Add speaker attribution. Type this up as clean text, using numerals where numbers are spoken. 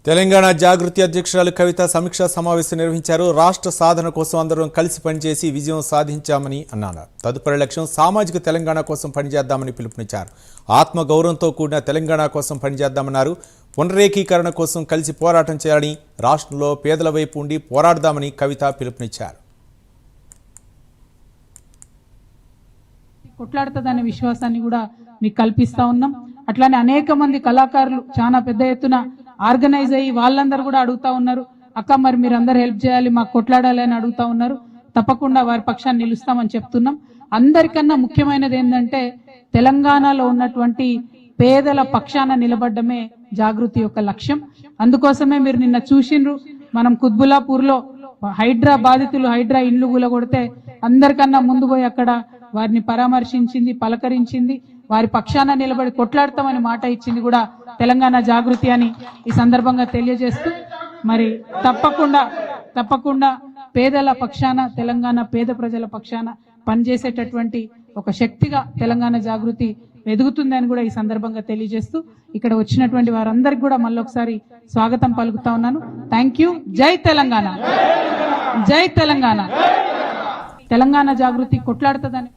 Speaker 1: తెలంగాణ జాగృతి అధ్యక్షురాలు కవిత సమీక్షా సమావేశం నిర్వహించారు. రాష్ట్ర సాధన కోసం అందరం కలిసి పనిచేసి విజయం సాధించామని అన్నారు. తదుపరి లక్ష్యం సామాజిక తెలంగాణ కోసం పనిచేద్దామని పిలుపునిచ్చారు. ఆత్మగౌరవంతో కూడిన తెలంగాణ కోసం పనిచేద్దామన్నారు. పునరేకీకరణ కోసం కలిసి పోరాటం చేయాలని, రాష్ట్రంలో పేదల వైపు ఉండి పోరాడదామని కవిత పిలుపునిచ్చారు.
Speaker 2: కొట్లాడుతుందనే విశ్వాసాన్ని కూడా మీకు కల్పిస్తా ఉన్నాం. అట్లానే అనేక మంది కళాకారులు చాలా పెద్ద ఎత్తున ఆర్గనైజ్ అయ్యి వాళ్ళందరూ కూడా అడుగుతా ఉన్నారు, అక్క మరి మీరు అందరు హెల్ప్ చేయాలి, మాకు కొట్లాడాలి అని అడుగుతా ఉన్నారు. తప్పకుండా వారి పక్షాన్ని నిలుస్తామని చెప్తున్నాం. అందరికన్నా ముఖ్యమైనది ఏంటంటే తెలంగాణలో ఉన్నటువంటి పేదల పక్షాన నిలబడ్డమే జాగృతి యొక్క లక్ష్యం. అందుకోసమే మీరు నిన్న చూసిండ్రు, మనం కుత్బుల్లాపూర్ లో హైడ్రా బాధితులు హైడ్రా ఇండ్లు కూలగొడితే అందరికన్నా ముందు పోయి అక్కడ వారిని పరామర్శించింది, పలకరించింది, వారి పక్షాన నిలబడి కొట్లాడతామని మాట ఇచ్చింది కూడా తెలంగాణ జాగృతి అని ఈ సందర్భంగా తెలియజేస్తూ, మరి తప్పకుండా పేదల పక్షాన, తెలంగాణ పేద ప్రజల పక్షాన పనిచేసేటటువంటి ఒక శక్తిగా తెలంగాణ జాగృతి ఎదుగుతుందని కూడా ఈ సందర్భంగా తెలియజేస్తూ, ఇక్కడ వచ్చినటువంటి వారందరికి కూడా మళ్ళొకసారి స్వాగతం పలుకుతా ఉన్నాను. Thank you. జై తెలంగాణ, జై తెలంగాణ. తెలంగాణ జాగృతి కొట్లాడుతుందని